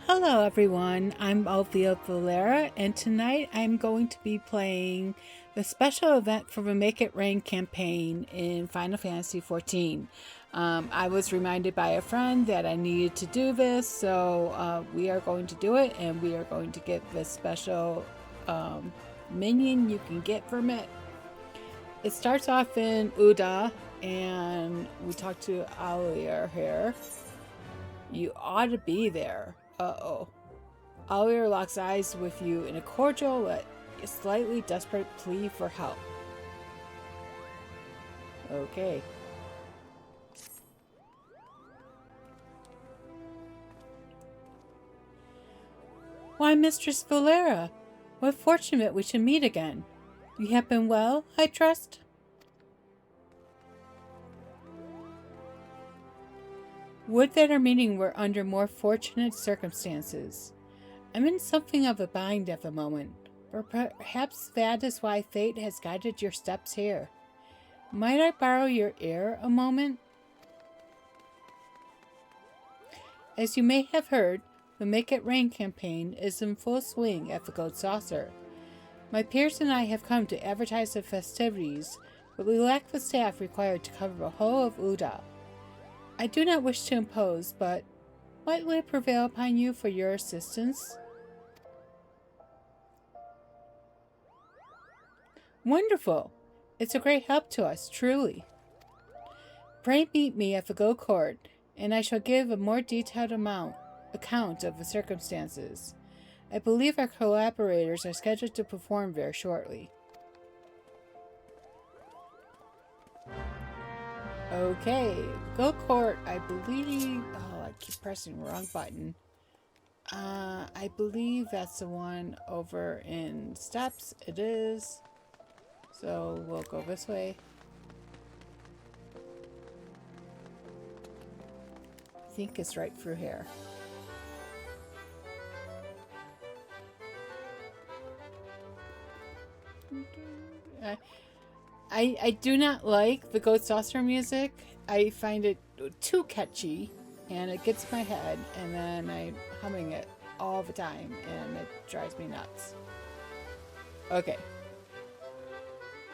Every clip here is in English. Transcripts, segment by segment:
Hello everyone, I'm Althea Valara, and tonight I'm going to be playing the special event for the Make It Rain campaign in Final Fantasy XIV. I was reminded by a friend that I needed to do this, so we are going to do it, and we are going to get the special minion you can get from it. It starts off in Uda, and we talked to Althea here. You ought to be there. Uh-oh. Althea locks eyes with you in a cordial, but slightly desperate plea for help. Okay. Why, Mistress Valara, what fortunate we should meet again. You have been well, I trust? Would that our meeting were under more fortunate circumstances. I'm in something of a bind at the moment, but perhaps that is why fate has guided your steps here. Might I borrow your ear a moment? As you may have heard, the Make It Rain campaign is in full swing at the Gold Saucer. My peers and I have come to advertise the festivities, but we lack the staff required to cover the whole of Uda. I do not wish to impose, but might we prevail upon you for your assistance? Wonderful! It's a great help to us, truly. Pray meet me at the Go Court, and I shall give a more detailed account of the circumstances. I believe our collaborators are scheduled to perform there shortly. Okay, Go Court, I believe... Oh, I keep pressing the wrong button. I believe that's the one over in Steps. It is. So we'll go this way. I think it's right through here. I do not like the Goat Saucer music. I find it too catchy, and it gets in my head, and then I'm humming it all the time, and it drives me nuts. Okay.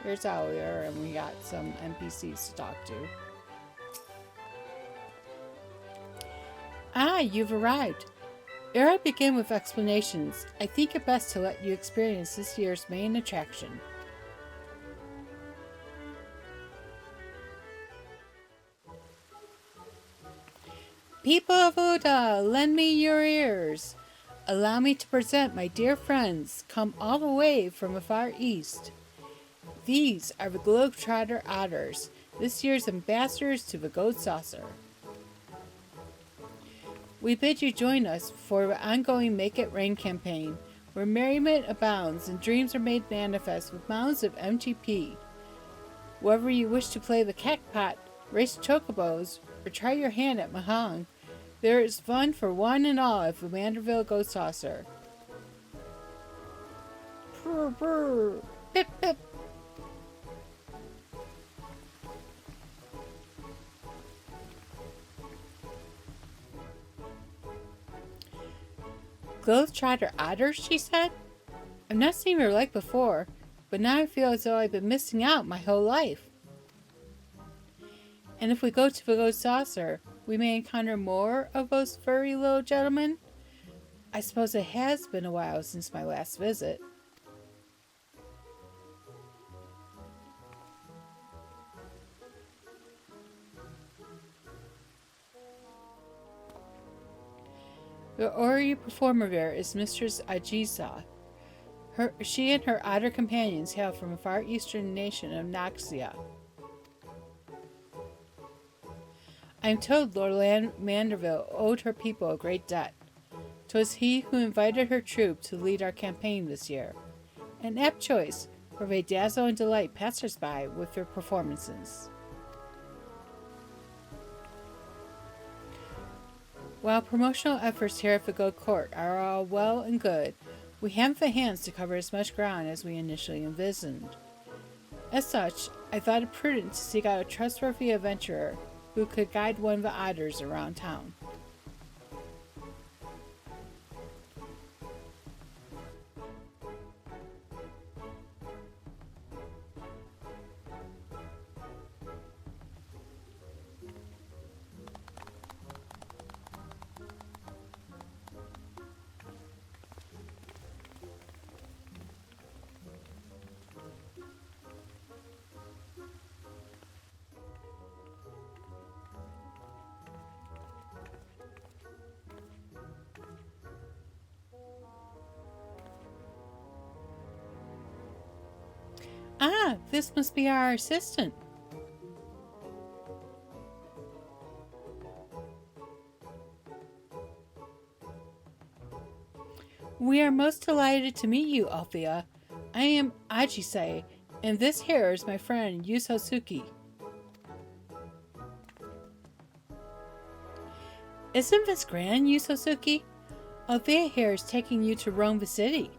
Here's Althea, and we got some NPCs to talk to. Ah, you've arrived. Ere I begin with explanations, I think it best to let you experience this year's main attraction. People of Uda, lend me your ears. Allow me to present my dear friends, come all the way from the far east. These are the Globetrotter Otters, this year's ambassadors to the Gold Saucer. We bid you join us for the ongoing Make It Rain campaign, where merriment abounds and dreams are made manifest with mounds of MTP. Whether you wish to play the Catpot, race chocobos, or try your hand at Mahang, there is fun for one and all at the Manderville Gold Saucer. Brr, brr. Pip, pip. Globetrotter Otters, she said? I've not seen her like before, but now I feel as though I've been missing out my whole life. And if we go to the Gold Saucer, we may encounter more of those furry little gentlemen? I suppose it has been a while since my last visit. The Ori performer there is Mistress Ajisa. She and her otter companions hail from a far eastern nation of Noxia. I am told Lord Manderville owed her people a great debt. 'Twas he who invited her troupe to lead our campaign this year. An apt choice, for they dazzle and delight passers-by with their performances. While promotional efforts here at the Gold Court are all well and good, we haven't the hands to cover as much ground as we initially envisioned. As such, I thought it prudent to seek out a trustworthy adventurer who could guide one of the otters around town. Ah, this must be our assistant. We are most delighted to meet you, Althea. I am Ajise, and this here is my friend Yusosuke. Isn't this grand, Yusosuke? Althea here is taking you to roam the city.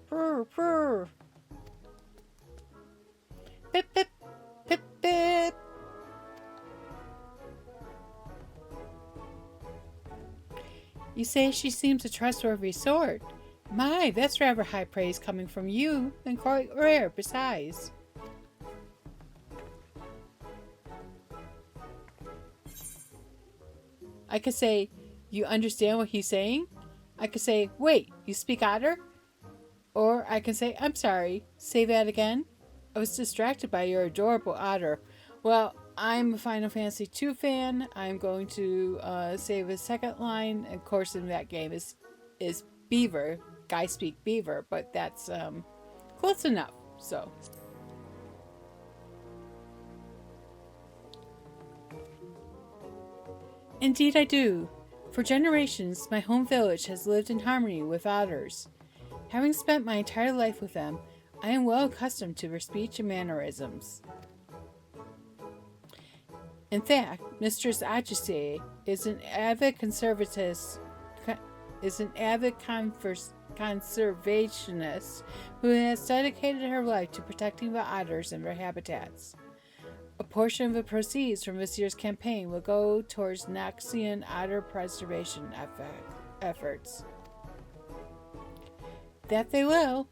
Purr, purr. Pip, pip, pip, pip. You say she seems a trustworthy sort. My, that's rather high praise coming from you, and quite rare besides. I could say, you understand what he's saying? I could say, wait, you speak Otter? Or I can say, I'm sorry, say that again? I was distracted by your adorable Otter. Well, I'm a Final Fantasy II fan. I'm going to say the second line. Of course, in that game is Beaver. Guy speak Beaver, but that's close enough. So. Indeed I do. For generations, my home village has lived in harmony with otters. Having spent my entire life with them, I am well accustomed to their speech and mannerisms. In fact, Mistress Ajise is an avid conservationist who has dedicated her life to protecting the otters and their habitats. A portion of the proceeds from this year's campaign will go towards Noxian otter preservation efforts. That they will.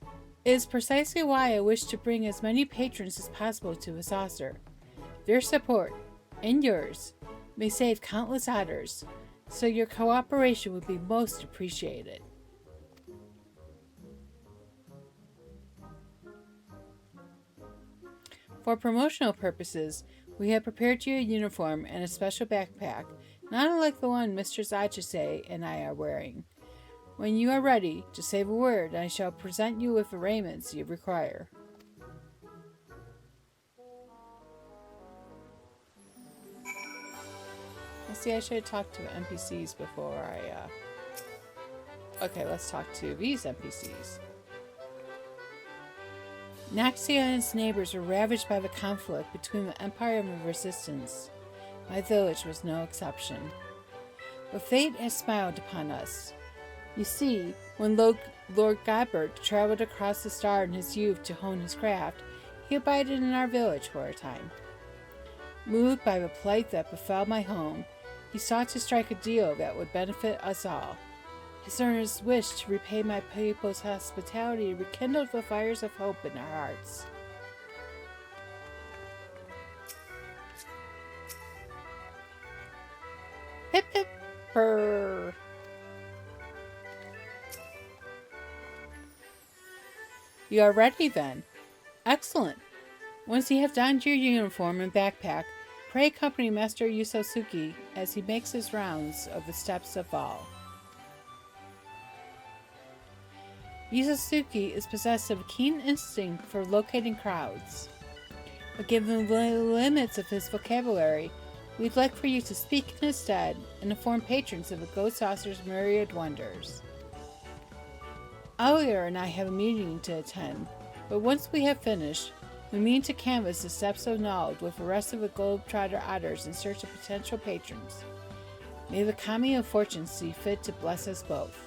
It is precisely why I wish to bring as many patrons as possible to the saucer. Their support, and yours, may save countless otters, so your cooperation would be most appreciated. For promotional purposes, we have prepared you a uniform and a special backpack, not unlike the one Mistress Ajise and I are wearing. When you are ready, just say the word, and I shall present you with the raiments you require. See, I should have talked to NPCs before I... Okay, let's talk to these NPCs. Naxia and its neighbors were ravaged by the conflict between the Empire and the Resistance. My village was no exception. But fate has smiled upon us. You see, when Lord Godbert traveled across the star in his youth to hone his craft, he abided in our village for a time. Moved by the plight that befell my home, he sought to strike a deal that would benefit us all. His earnest wish to repay my people's hospitality rekindled the fires of hope in our hearts. Hip hip purr. You are ready then? Excellent. Once you have donned your uniform and backpack, pray accompany Master Yusosuke as he makes his rounds of the steps of Val. Yusosuke is possessed of a keen instinct for locating crowds. But given the limits of his vocabulary, we'd like for you to speak in his stead and inform patrons of the Ghost Saucer's myriad wonders. Althea and I have a meeting to attend, but once we have finished, we mean to canvass the steps of Nald with the rest of the Globetrotter Otters in search of potential patrons. May the kami of fortune see fit to bless us both.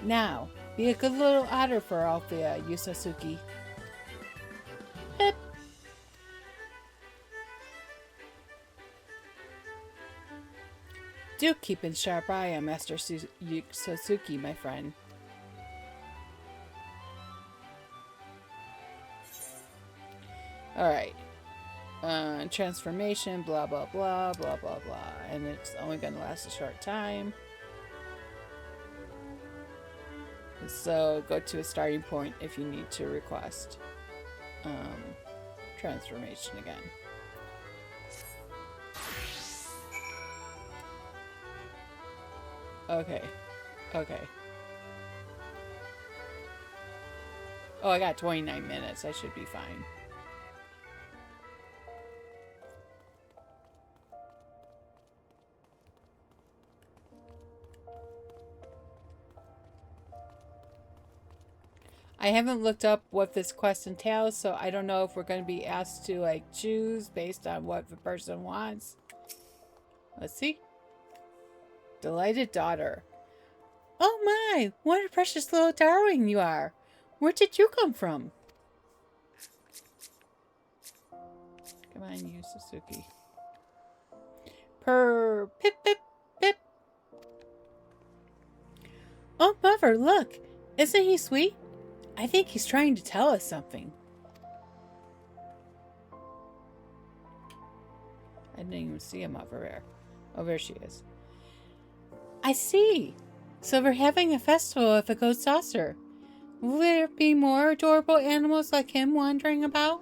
Now, be a good little otter for Althea, Yusosuke. Hip! Do keep a sharp eye on Master Yusosuke, my friend. Alright. Transformation, blah, blah, blah, blah, blah, blah. And it's only going to last a short time. So go to a starting point if you need to request transformation again. Okay. Oh, I got 29 minutes. I should be fine. I haven't looked up what this quest entails, so I don't know if we're going to be asked to like choose based on what the person wants. Let's see. Delighted daughter. Oh my, what a precious little darling you are. Where did you come from? Come on, you Suzuki. Purr, pip, pip, pip. Oh, mother, look. Isn't he sweet? I think he's trying to tell us something. I didn't even see him over there. Oh, there she is. I see. So we're having a festival of the Goat Saucer. Will there be more adorable animals like him wandering about?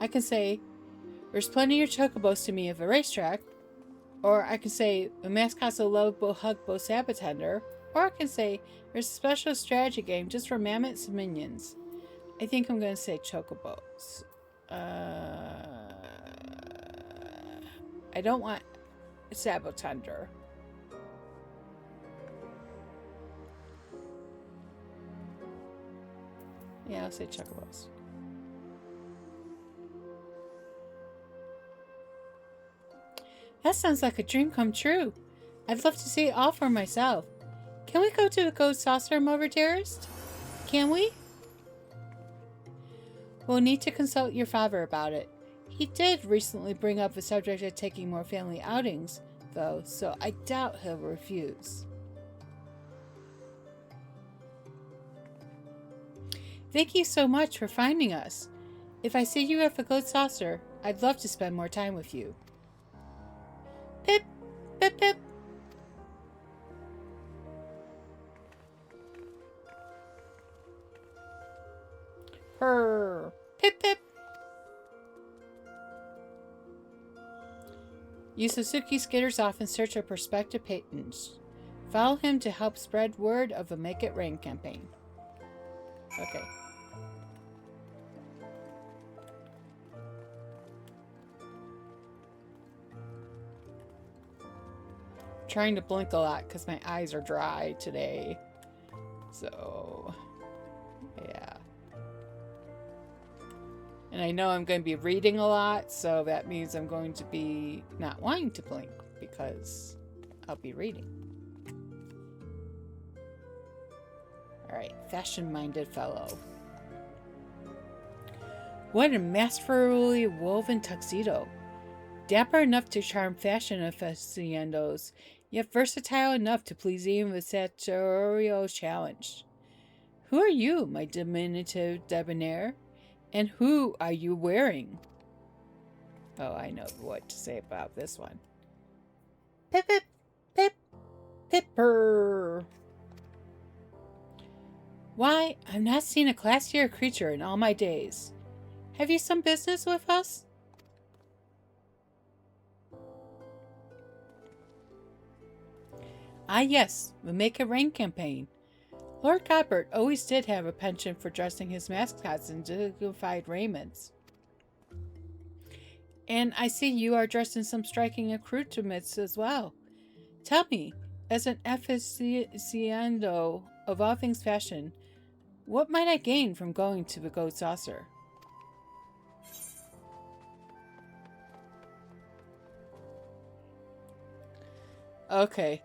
I can say, there's plenty of chocobos to me at the racetrack. Or I can say, the mascots will love both hug both Sabatender. Or I can say, there's a special strategy game just for mammoths and minions. I think I'm going to say chocobos. I don't want Sabatender. Yeah, I'll say chocobos. That sounds like a dream come true. I'd love to see it all for myself. Can we go to the Goat Saucer, Mother Dearest? Can we? We'll need to consult your father about it. He did recently bring up the subject of taking more family outings, though, so I doubt he'll refuse. Thank you so much for finding us. If I see you at the Goat Saucer, I'd love to spend more time with you. Pip, pip, pip. Purr, pip, pip. Yu Suzuki skitters off in search of prospective patrons. Follow him to help spread word of the Make It Rain campaign. Okay. Trying to blink a lot because my eyes are dry today. So, yeah. And I know I'm going to be reading a lot, so that means I'm going to be not wanting to blink because I'll be reading. Alright, fashion-minded fellow. What a masterfully woven tuxedo. Dapper enough to charm fashion aficionados, yet versatile enough to please even the sartorial challenged. Who are you, my diminutive debonair? And who are you wearing? Oh, I know what to say about this one. Pip, pip, pip, pipper. Why, I've not seen a classier creature in all my days. Have you some business with us? Ah, yes, the Make It Rain campaign. Lord Godbert always did have a penchant for dressing his mascots in dignified raiments. And I see you are dressed in some striking accoutrements as well. Tell me, as an aficionado of all things fashion, what might I gain from going to the Goat Saucer? Okay.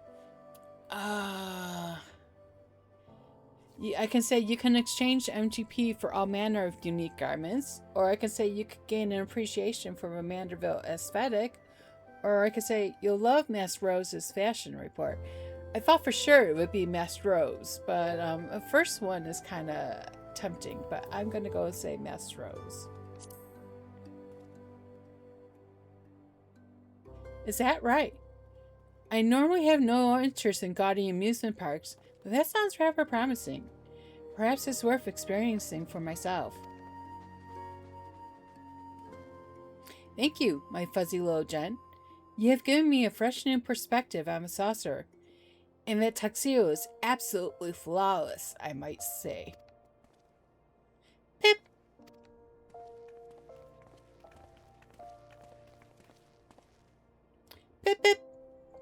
I can say you can exchange MGP for all manner of unique garments, or I can say you could gain an appreciation for a Manderville aesthetic, or I could say you'll love Master Rose's fashion report. I thought for sure it would be Master Rose, but the first one is kind of tempting, but I'm going to go and say Master Rose. Is that right? I normally have no interest in gaudy amusement parks, but that sounds rather promising. Perhaps it's worth experiencing for myself. Thank you, my fuzzy little gent. You have given me a fresh new perspective on the saucer. And that tuxedo is absolutely flawless, I might say. Pip! Pip, pip!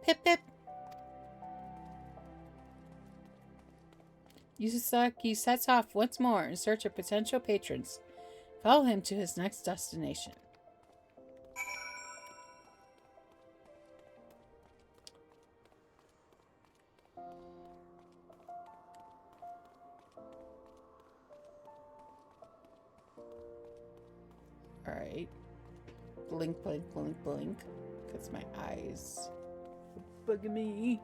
Pip, pip! Yusaki sets off once more in search of potential patrons. Follow him to his next destination. Alright. Blink, blink, blink, blink. Because my eyes are bugging me.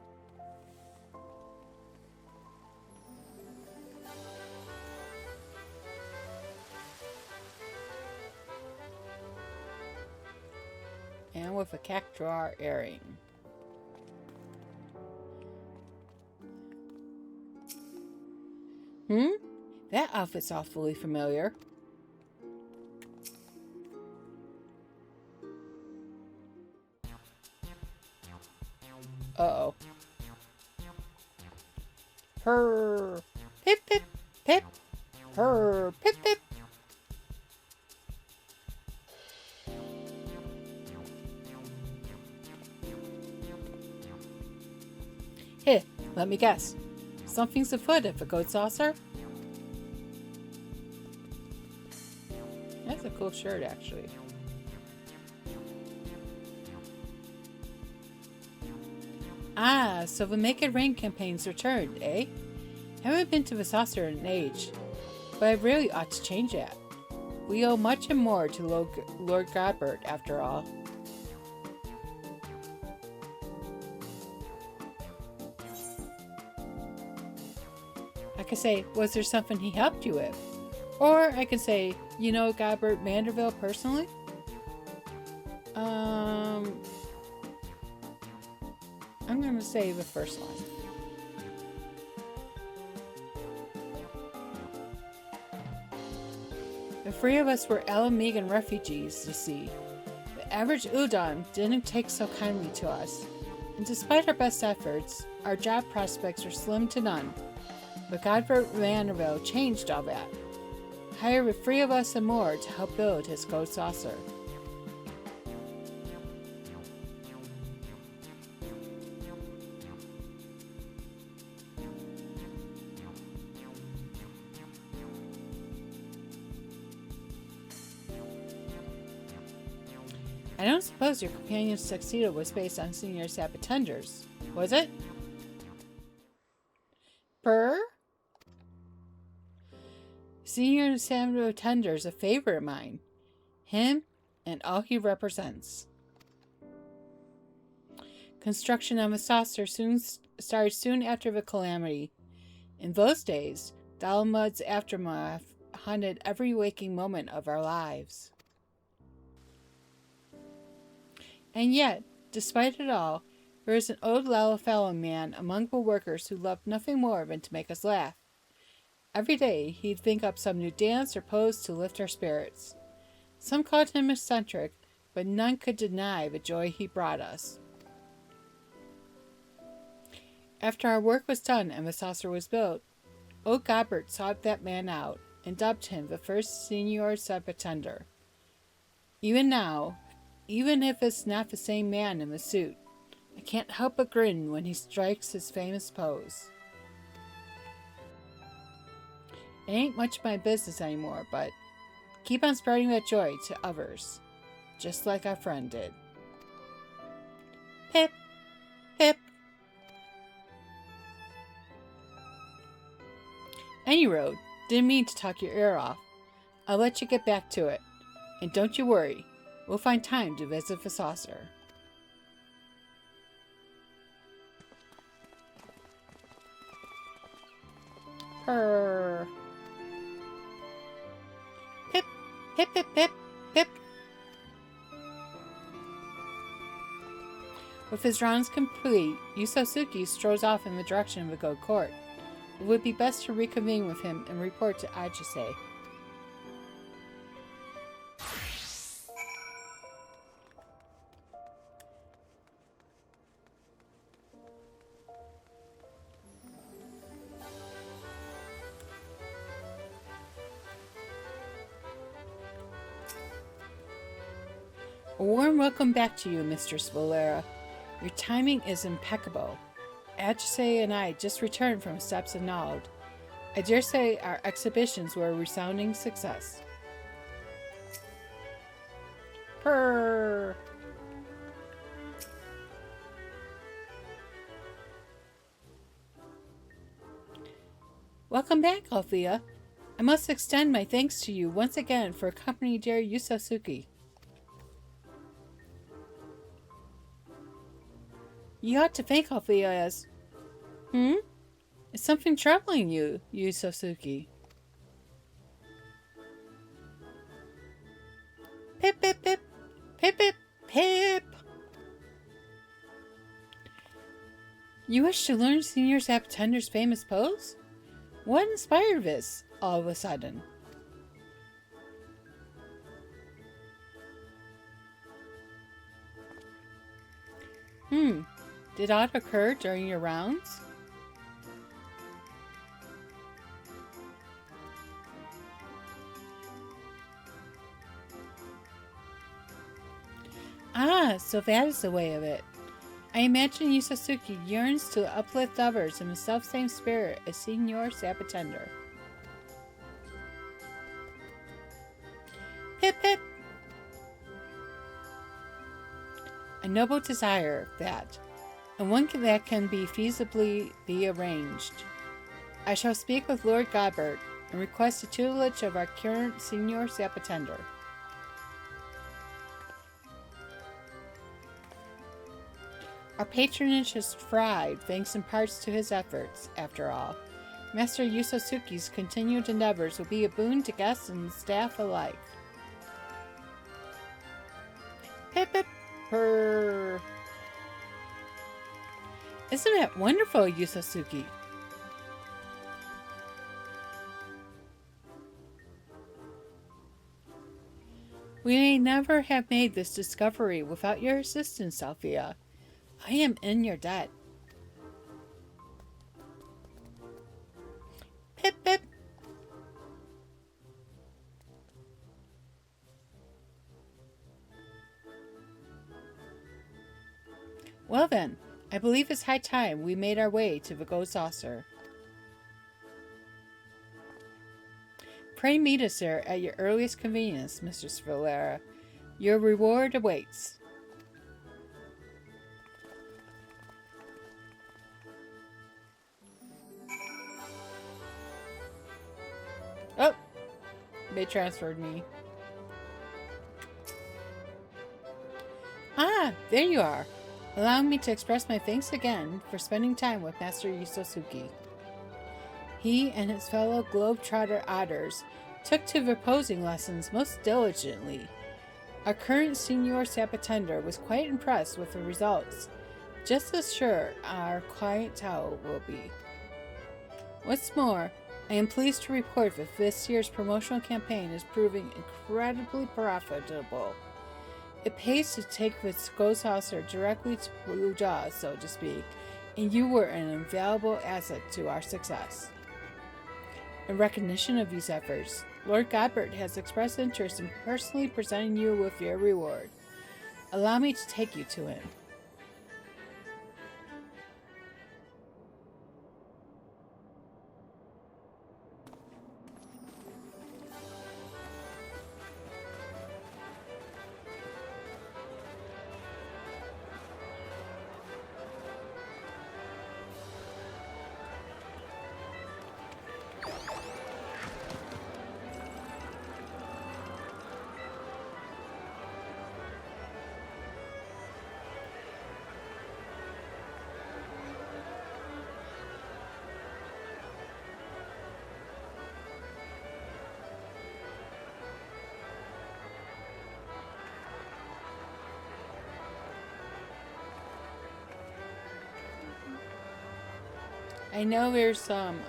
And with a cactuar earring. That outfit's awfully familiar. Uh-oh. Purr. Pip, pip, pip. Purr. Pip, pip. Here, let me guess. Something's afoot at the goat saucer? That's a cool shirt, actually. Ah, so the Make It Rain campaign's returned, eh? Haven't been to the saucer in an age, but I really ought to change that. We owe much and more to Lord Godbert, after all. I could say, was there something he helped you with? Or I could say, you know Godbert Vanderbilt personally? I'm going to say the first one. The three of us were Alamegan refugees, you see. The average Udon didn't take so kindly to us, and despite our best efforts, our job prospects were slim to none. But Godbert Vanderbilt changed all that. Hired the three of us and more to help build his goat saucer. I don't suppose your companion's tuxedo was based on Senior Sabbatenders, was it? Purr? Senior Sabbatender's a favorite of mine. Him and all he represents. Construction on the saucer started soon after the calamity. In those days, Dalamud's aftermath haunted every waking moment of our lives. And yet, despite it all, there is an old Lalafell man among the workers who loved nothing more than to make us laugh. Every day, he'd think up some new dance or pose to lift our spirits. Some called him eccentric, but none could deny the joy he brought us. After our work was done and the saucer was built, old Godbert sought that man out and dubbed him the first Senior Sabbatender. Even now, even if it's not the same man in the suit, I can't help but grin when he strikes his famous pose. It ain't much my business anymore, but keep on spreading that joy to others, just like our friend did. Pip, pip. Any road, didn't mean to talk your ear off. I'll let you get back to it. And don't you worry, we'll find time to visit the saucer. Purr. Pip, pip, pip, pip, pip. With his rounds complete, Yusosuke strolls off in the direction of the goat court. It would be best to reconvene with him and report to Ajise. A warm welcome back to you, Mistress Valara. Your timing is impeccable. Agice and I just returned from Steps of Nald. I dare say our exhibitions were a resounding success. Purr! Welcome back, Althea. I must extend my thanks to you once again for accompanying dear Yusasuke. You ought to thank Althea as... Is something troubling you, Yusasuke? Pip, pip, pip. Pip, pip, pip. You wish to learn Senior Saptender's famous pose? What inspired this, all of a sudden? Did aught occur during your rounds? Ah, so that is the way of it. I imagine Yusasuke yearns to uplift others in the self-same spirit as Senior Saptender. Pip pip! A noble desire, that, and one that can be feasibly be arranged. I shall speak with Lord Godbert and request the tutelage of our current Senior Saptender. Our patronage has thrived thanks in parts to his efforts, after all. Master Yusasuke's continued endeavors will be a boon to guests and staff alike. Pip pip purr. Isn't that wonderful, Yusasuke? We may never have made this discovery without your assistance, Althea. I am in your debt. Pip pip. Well then, I believe it's high time we made our way to the Gold Saucer. Pray meet us there at your earliest convenience, Mistress Valara. Your reward awaits. Oh! They transferred me. Ah, there you are. Allow me to express my thanks again for spending time with Master Yusasuke. He and his fellow globetrotter otters took to their posing lessons most diligently. Our current Senior Saptender was quite impressed with the results, just as sure our clientele will be. What's more, I am pleased to report that this year's promotional campaign is proving incredibly profitable. It pays to take the Gold Saucer directly to Uja, so to speak, and you were an invaluable asset to our success. In recognition of these efforts, Lord Godbert has expressed interest in personally presenting you with your reward. Allow me to take you to him. I know there's some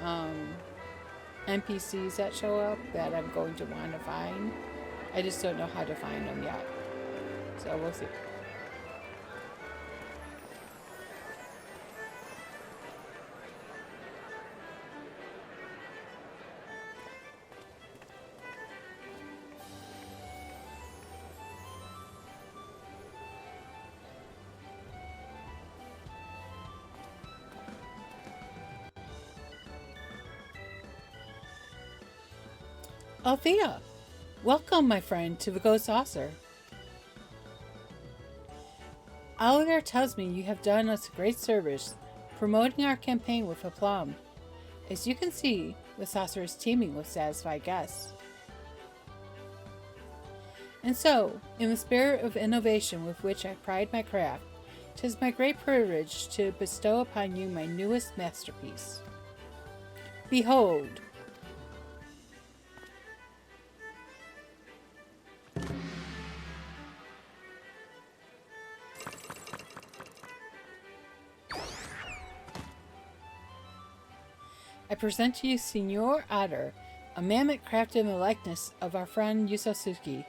NPCs that show up that I'm going to want to find. I just don't know how to find them yet. So we'll see. Althea, welcome, my friend, to the Ghost Saucer. Oliver tells me you have done us a great service, promoting our campaign with aplomb. As you can see, the saucer is teeming with satisfied guests. And so, in the spirit of innovation with which I pride my craft, 'tis my great privilege to bestow upon you my newest masterpiece. Behold! I present to you Signor Otter, a mammoth crafted in the likeness of our friend Yusuke.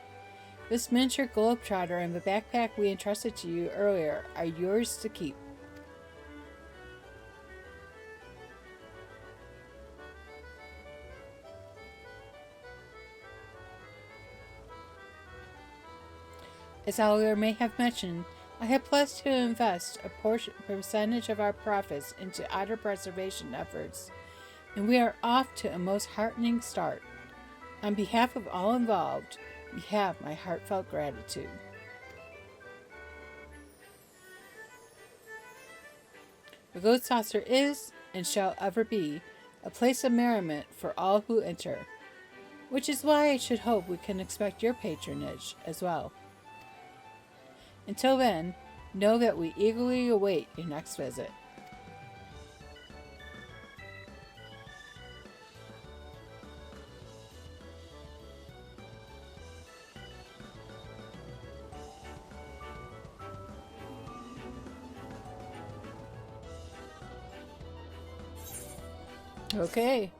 This miniature globetrotter and the backpack we entrusted to you earlier are yours to keep. As Oliver may have mentioned, I have pledged to invest a percentage of our profits into otter preservation efforts, and we are off to a most heartening start. On behalf of all involved, you have my heartfelt gratitude. The Goat Saucer is, and shall ever be, a place of merriment for all who enter, which is why I should hope we can expect your patronage as well. Until then, know that we eagerly await your next visit. Okay.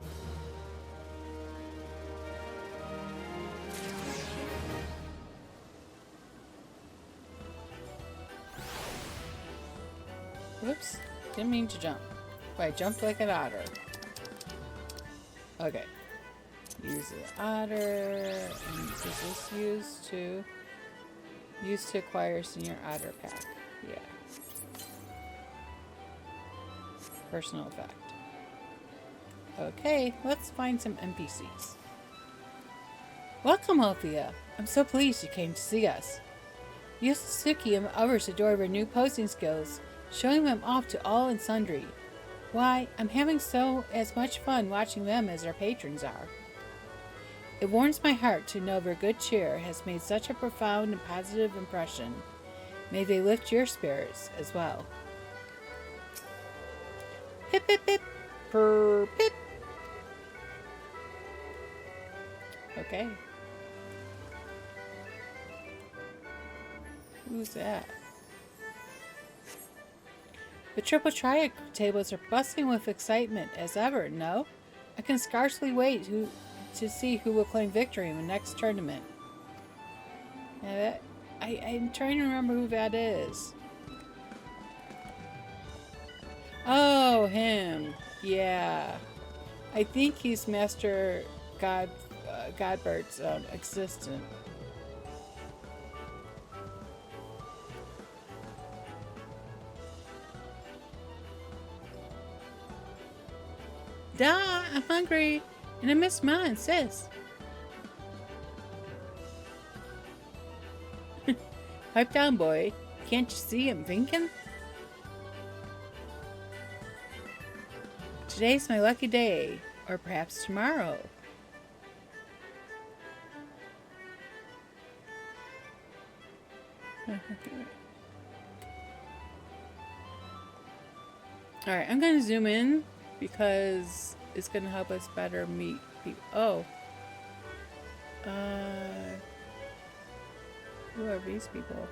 Whoops. Didn't mean to jump. But I jumped like an otter. Okay. Use the otter. And is this used to acquire senior otter pack? Yeah. Personal effect. Okay, let's find some NPCs. Welcome, Althea. I'm so pleased you came to see us. Yusuke and others adore our new posing skills, showing them off to all and sundry. Why, I'm having as much fun watching them as our patrons are. It warms my heart to know their good cheer has made such a profound and positive impression. May they lift your spirits as well. Pip pip pip, purr pip. Okay. Who's that? The Triple Triad tables are bustling with excitement as ever, no? I can scarcely wait to see who will claim victory in the next tournament. Now I'm trying to remember who that is. Oh, him. Yeah. I think he's Master Godbert's assistant. Duh, I'm hungry. And I miss mine, sis. Pipe down, boy. Can't you see I'm thinking? Today's my lucky day. Or perhaps tomorrow. Alright, I'm going to zoom in because it's going to help us better meet people. Oh. Who are these people?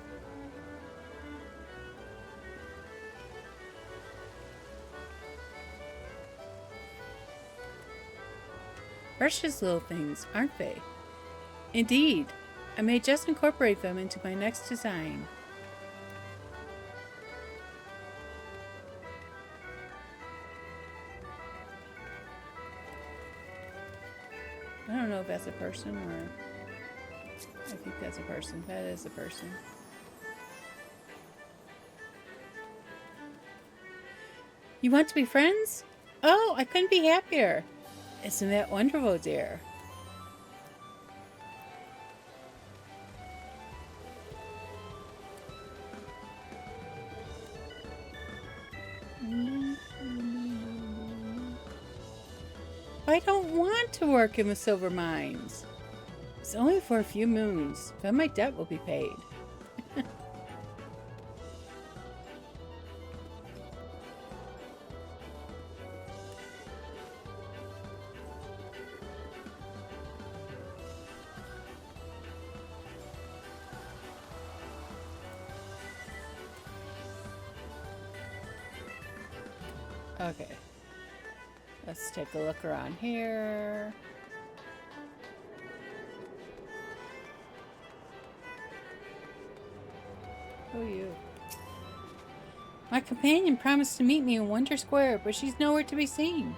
Precious little things, aren't they? Indeed. I may just incorporate them into my next design. I don't know if that's a person or... I think that's a person. That is a person. You want to be friends? Oh, I couldn't be happier. Isn't that wonderful, dear? I don't want to work in the silver mines. It's only for a few moons, then my debt will be paid. Okay. Let's take a look around here. Who are you? My companion promised to meet me in Wonder Square, but she's nowhere to be seen.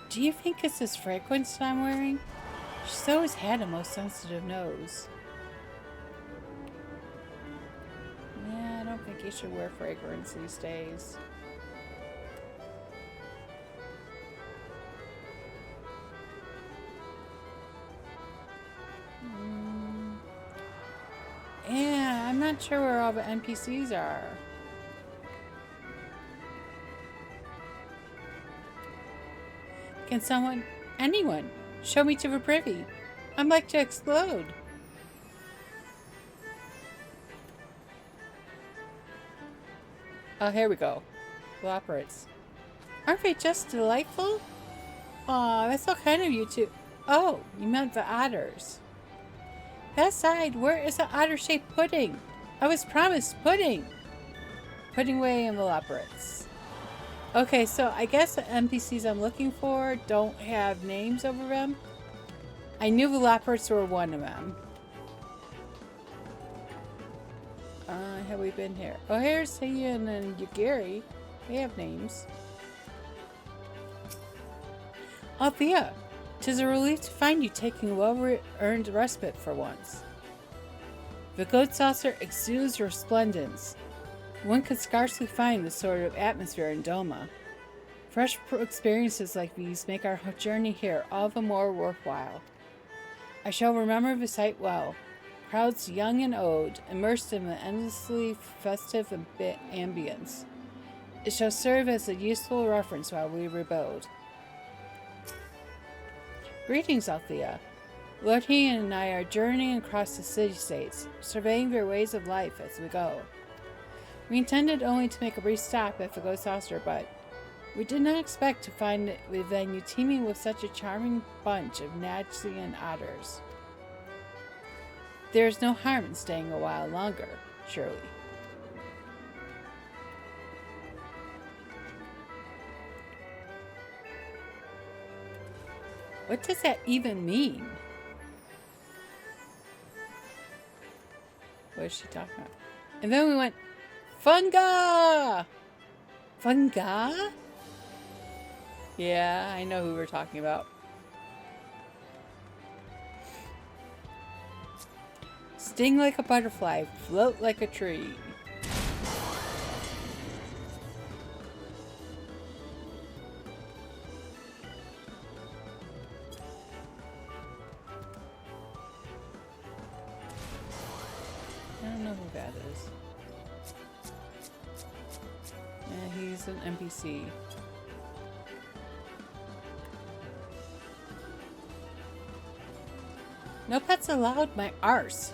Do you think it's this fragrance that I'm wearing? She's always had a most sensitive nose. Yeah, I don't think you should wear fragrance these days. Yeah, I'm not sure where all the NPCs are. Can someone, anyone, show me to the privy? I'd like to explode. Oh, here we go. Operates. Aren't they just delightful? Aw, that's so kind of you two. Oh, you meant the otters. That side, where is the otter-shaped pudding? I was promised pudding. Pudding way in the operates. Okay, so I guess the NPCs I'm looking for don't have names over them. I knew the Velociraptors were one of them. Have we been here? Oh, here's Ian and Yugiri. They have names. Althea, 'tis a relief to find you taking well-earned respite for once. The goat saucer exudes resplendence. One could scarcely find this sort of atmosphere in Doma. Fresh experiences like these make our journey here all the more worthwhile. I shall remember the sight well. Crowds young and old, immersed in the endlessly festive ambience. It shall serve as a useful reference while we rebuild. Greetings, Althea. Lord Ian and I are journeying across the city-states, surveying their ways of life as we go. We intended only to make a brief stop at the Ghost Saucer, but we did not expect to find the venue teeming with such a charming bunch of Naxian otters. There is no harm in staying a while longer, surely. What does that even mean? What is she talking about? And then we went, Funga! Funga? Yeah, I know who we're talking about. Sting like a butterfly, float like a tree. I don't know who that is. Yeah, he's an NPC. No pets allowed, my arse.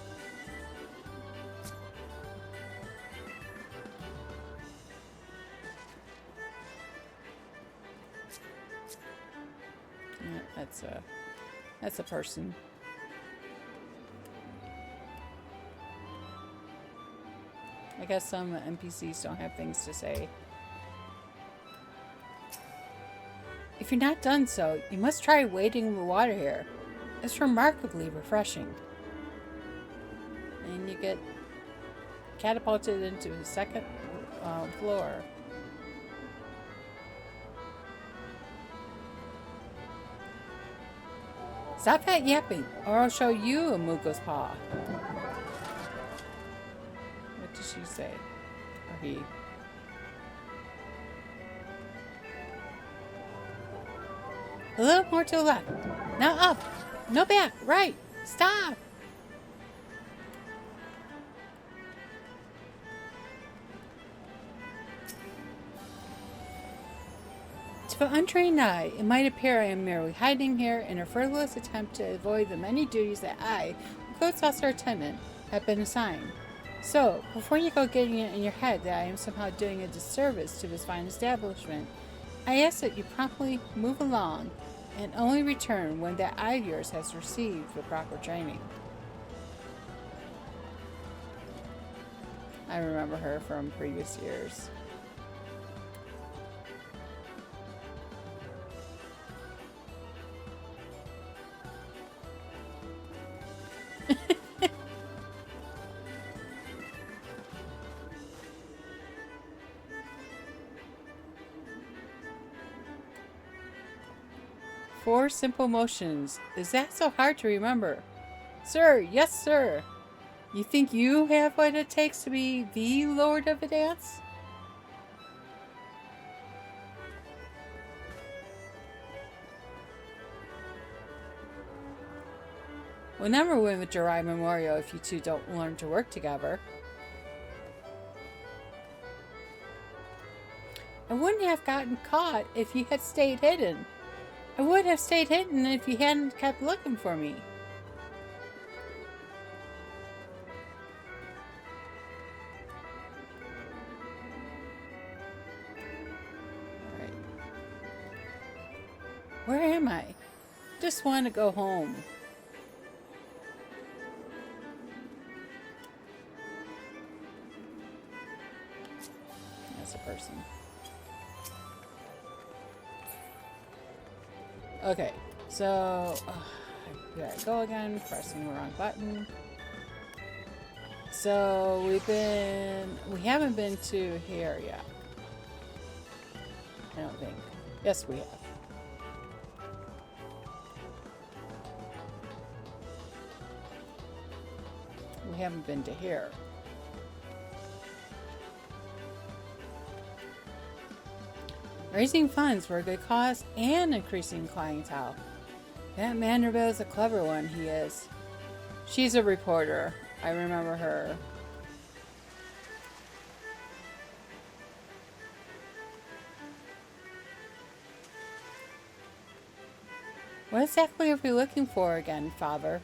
Yeah, that's a person. I guess some NPCs don't have things to say. If you're not done so, you must try wading in the water here. It's remarkably refreshing. And you get catapulted into the second floor. Stop that yapping, or I'll show you a Mugo's paw. What did she say? Or he? A little more to the left. Now up. No back. Right. Stop. To the untrained eye, it might appear I am merely hiding here in a frivolous attempt to avoid the many duties that I, the clothes officer attendant, have been assigned. So, before you go getting it in your head that I am somehow doing a disservice to this fine establishment, I ask that you promptly move along and only return when that eye of yours has received the proper training. I remember her from previous years. Four simple motions. Is that so hard to remember? Sir, yes, sir. You think you have what it takes to be the Lord of the Dance? We'll never win with Jirai Memorial if you two don't learn to work together. I wouldn't have gotten caught if you had stayed hidden. I would have stayed hidden if you hadn't kept looking for me. Alright. Where am I? Just want to go home. That's a person. Okay, so I gotta go again, pressing the wrong button. So we haven't been to here yet. I don't think. Yes, we have. We haven't been to here. Raising funds for a good cause and increasing clientele. That Manderville is a clever one, he is. She's a reporter. I remember her. What exactly are we looking for again, Father?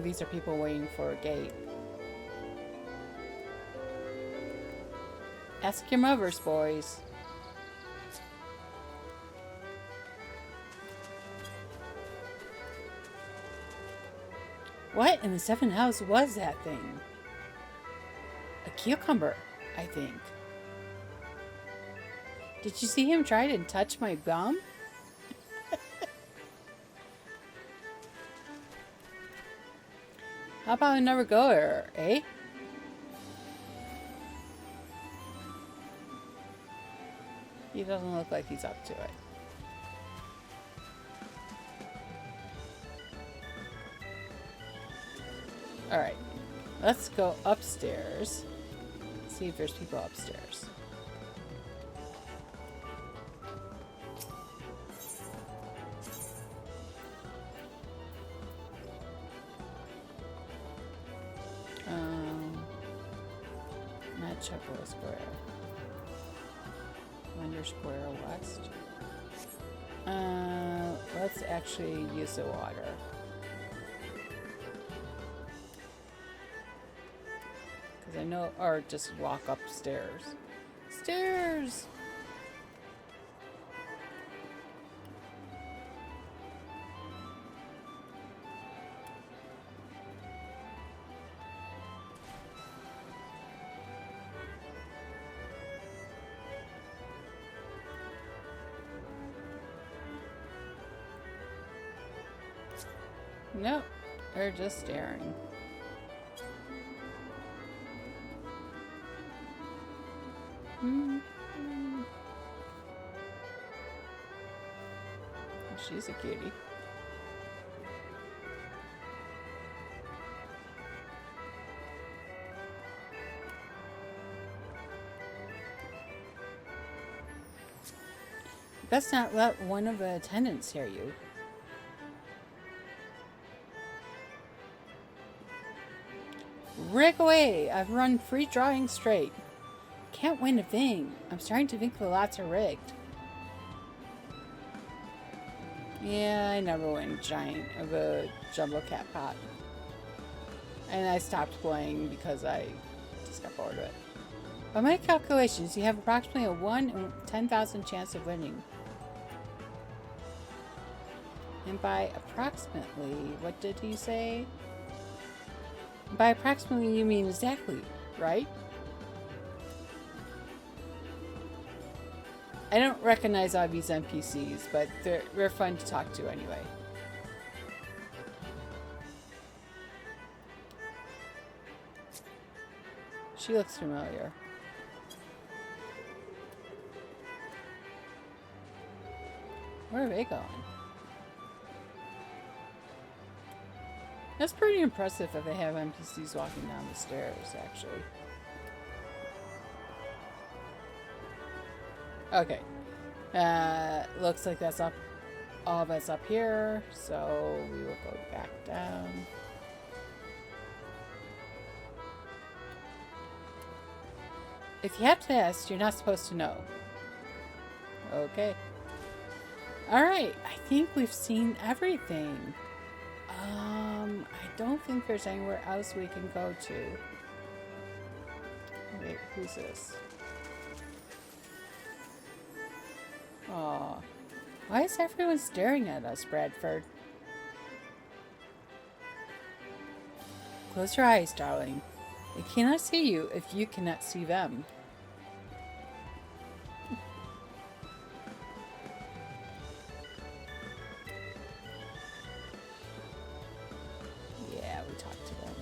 These are people waiting for a gate. Ask your mothers, boys. What in the seven house was that thing? A cucumber, I think. Did you see him try to touch my bum? How about another goer, eh? He doesn't look like he's up to it. Alright, let's go upstairs. See if there's people upstairs. Not Chapel Square. Wonder Square West. Let's actually use the water. Because I know, or just walk upstairs. Stairs! Nope, they're just staring. She's a cutie. Best not let one of the attendants hear you. Rig away! I've run free drawing straight. Can't win a thing. I'm starting to think the lots are rigged. Yeah, I never win giant of a jumbo cat pot. And I stopped playing because I just got bored of it. By my calculations, you have approximately a 1 in 10,000 chance of winning. And by approximately, what did he say? By approximately, you mean exactly, right? I don't recognize all these NPCs, but they're fun to talk to anyway. She looks familiar. Where are they going? That's pretty impressive that they have NPCs walking down the stairs, actually. Okay. Looks like that's up. All that's up here, so we will go back down. If you have to ask, you're not supposed to know. Okay. Alright, I think we've seen everything. I don't think there's anywhere else we can go to. Wait, who's this? Aw. Why is everyone staring at us, Bradford? Close your eyes, darling. They cannot see you if you cannot see them. Yeah, we talked to them.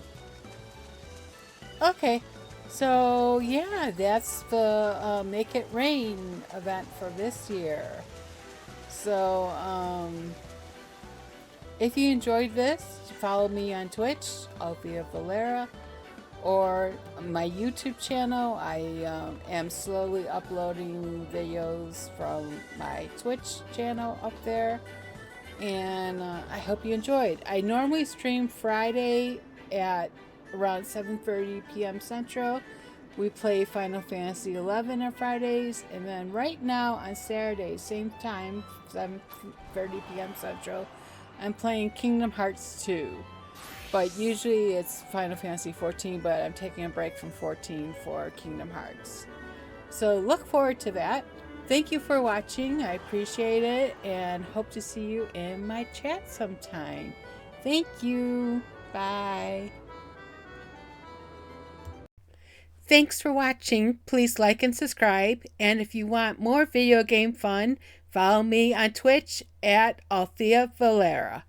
Okay. So, yeah, that's the Make It Rain event for this year. So, if you enjoyed this, follow me on Twitch, Althea Valara, or my YouTube channel. I am slowly uploading videos from my Twitch channel up there. And I hope you enjoyed. I normally stream Friday at around 7:30 p.m. Central. We play Final Fantasy XI on Fridays, and then right now on Saturday, same time, 7:30 p.m. Central, I'm playing Kingdom Hearts 2. But usually it's Final Fantasy XIV, but I'm taking a break from 14 for Kingdom Hearts. So look forward to that. Thank you for watching. I appreciate it, and hope to see you in my chat sometime. Thank you. Bye. Thanks for watching. Please like and subscribe. And if you want more video game fun, follow me on Twitch at Althea Valara.